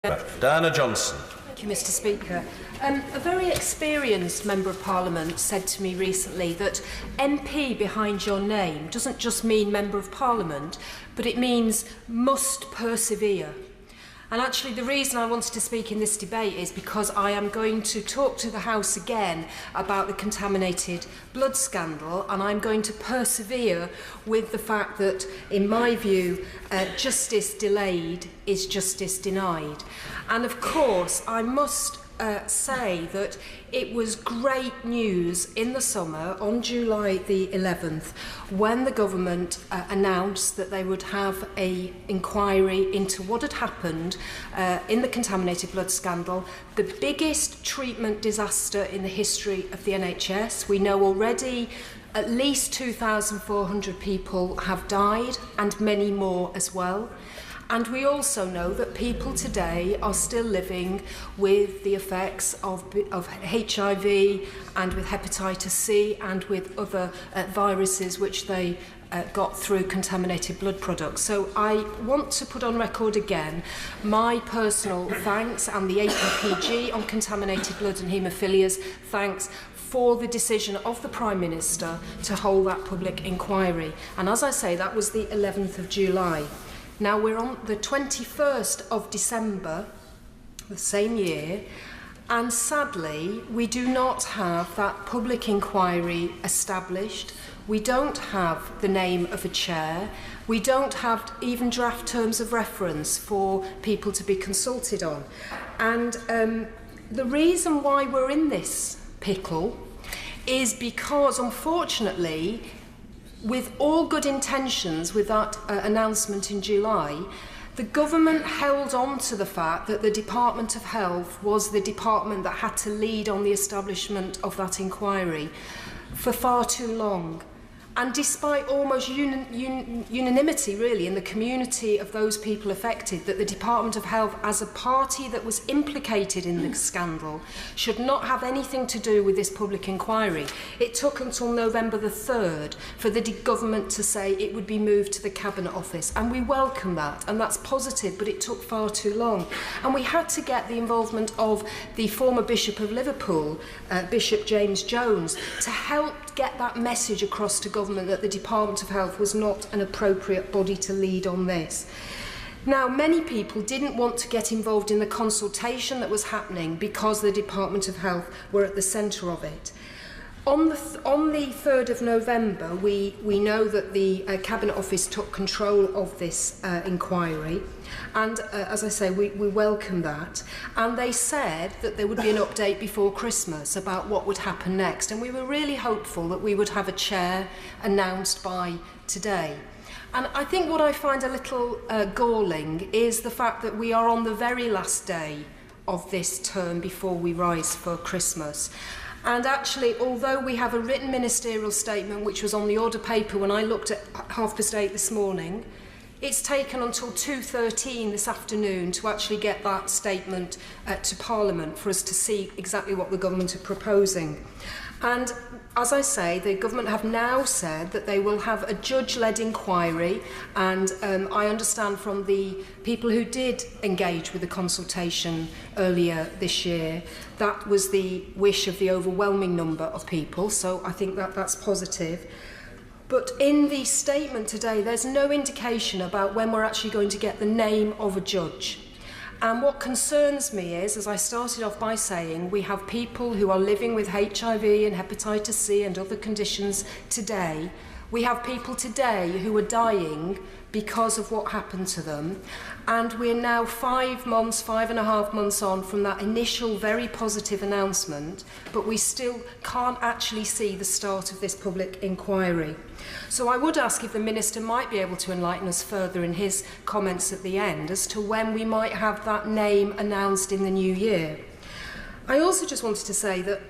Diana Johnson. Thank you, Mr. Speaker. A very experienced Member of Parliament said to me recently that MP behind your name doesn't just mean Member of Parliament, but it means must persevere. And actually the reason I wanted to speak in this debate is because I am going to talk to the House again about the contaminated blood scandal, and I'm going to persevere with the fact that, in my view, justice delayed is justice denied. And of course, I must say that it was great news in the summer, on July the 11th, when the government announced that they would have an inquiry into what had happened in the contaminated blood scandal, the biggest treatment disaster in the history of the NHS. We know already at least 2,400 people have died, and many more as well. And we also know that people today are still living with the effects of HIV and with hepatitis C and with other viruses which they got through contaminated blood products. So I want to put on record again my personal thanks, and the APPG on contaminated blood and haemophilia's thanks for the decision of the Prime Minister to hold that public inquiry. And as I say, that was the 11th of July. Now we're on the 21st of December, the same year, and sadly we do not have that public inquiry established. We don't have the name of a chair. We don't have even draft terms of reference for people to be consulted on. And the reason why we're in this pickle is because, unfortunately, with all good intentions with that announcement in July, the government held on to the fact that the Department of Health was the department that had to lead on the establishment of that inquiry for far too long. And despite almost unanimity, really, in the community of those people affected, that the Department of Health, as a party that was implicated in the scandal, should not have anything to do with this public inquiry, it took until November the 3rd for the government to say it would be moved to the Cabinet Office. And we welcome that, and that's positive, but it took far too long. And we had to get the involvement of the former Bishop of Liverpool, Bishop James Jones, to help get that message across to government that the Department of Health was not an appropriate body to lead on this. Now, many people didn't want to get involved in the consultation that was happening because the Department of Health were at the centre of it. On the 3rd of November, we know that the Cabinet Office took control of this inquiry, and as I say, we welcome that. And they said that there would be an update before Christmas about what would happen next, and we were really hopeful that we would have a chair announced by today. And I think what I find a little galling is the fact that we are on the very last day of this term before we rise for Christmas. And actually, although we have a written ministerial statement which was on the order paper when I looked at 8:30 this morning, it's taken until 2:13 this afternoon to actually get that statement to Parliament for us to see exactly what the government are proposing. And as I say, the government have now said that they will have a judge-led inquiry, and I understand from the people who did engage with the consultation earlier this year, that was the wish of the overwhelming number of people, so I think that that's positive. But in the statement today, there's no indication about when we're actually going to get the name of a judge. And what concerns me is, as I started off by saying, we have people who are living with HIV and hepatitis C and other conditions today. We have people today who are dying because of what happened to them. And we're now 5.5 months on from that initial very positive announcement, but we still can't actually see the start of this public inquiry. So I would ask if the Minister might be able to enlighten us further in his comments at the end as to when we might have that name announced in the new year. I also just wanted to say that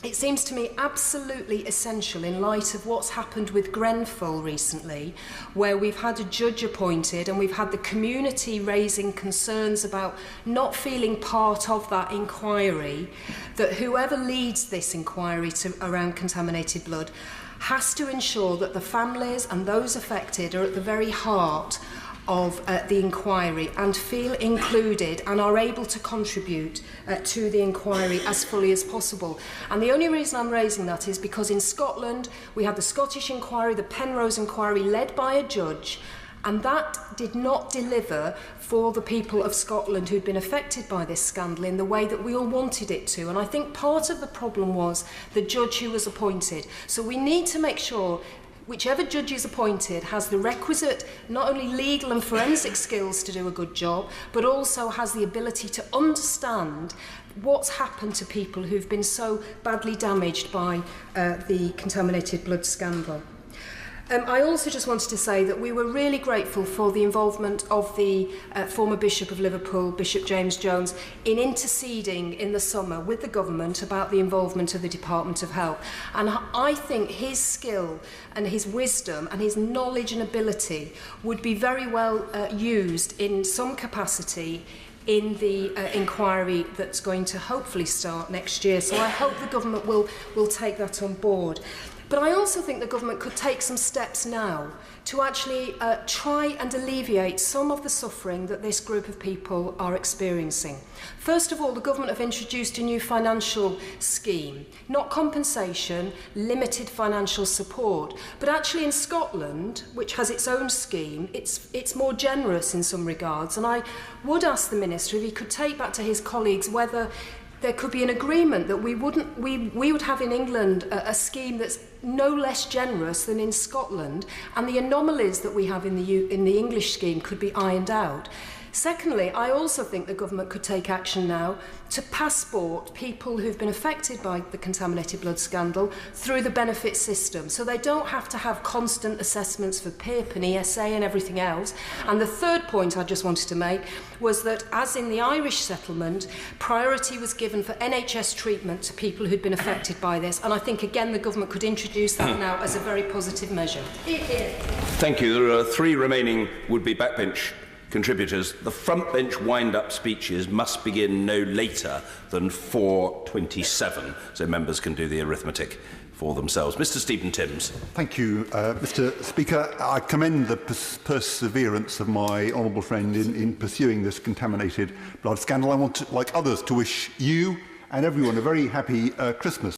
it seems to me absolutely essential, in light of what's happened with Grenfell recently, where we've had a judge appointed and we've had the community raising concerns about not feeling part of that inquiry, that whoever leads this inquiry around contaminated blood has to ensure that the families and those affected are at the very heart of the inquiry and feel included and are able to contribute to the inquiry as fully as possible. And the only reason I'm raising that is because in Scotland we had the Scottish inquiry, the Penrose inquiry, led by a judge, and that did not deliver for the people of Scotland who'd been affected by this scandal in the way that we all wanted it to. And I think part of the problem was the judge who was appointed. So we need to make sure whichever judge is appointed has the requisite not only legal and forensic skills to do a good job, but also has the ability to understand what's happened to people who've been so badly damaged by the contaminated blood scandal. I also just wanted to say that we were really grateful for the involvement of the former Bishop of Liverpool, Bishop James Jones, in interceding in the summer with the government about the involvement of the Department of Health. And I think his skill and his wisdom and his knowledge and ability would be very well used in some capacity in the inquiry that's going to hopefully start next year. So I hope the government will take that on board. But I also think the government could take some steps now to actually try and alleviate some of the suffering that this group of people are experiencing. First of all, the government have introduced a new financial scheme, not compensation, limited financial support. But actually in Scotland, which has its own scheme, it's more generous in some regards. And I would ask the Minister if he could take back to his colleagues whether there could be an agreement that we would have in England a scheme that's no less generous than in Scotland, and the anomalies that we have in the English scheme could be ironed out. Secondly, I also think the government could take action now to passport people who've been affected by the contaminated blood scandal through the benefit system, so they don't have to have constant assessments for PIP and ESA and everything else. And the third point I just wanted to make was that, as in the Irish settlement, priority was given for NHS treatment to people who'd been affected by this, and I think again the government could introduce that now as a very positive measure. Thank you. There are 3 remaining would-be backbench contributors. The front bench wind-up speeches must begin no later than 4:27, so members can do the arithmetic for themselves. Mr. Stephen Timms. Thank you, Mr. Speaker. I commend the perseverance of my honourable friend in pursuing this contaminated blood scandal. I want, like others, to wish you and everyone a very happy Christmas.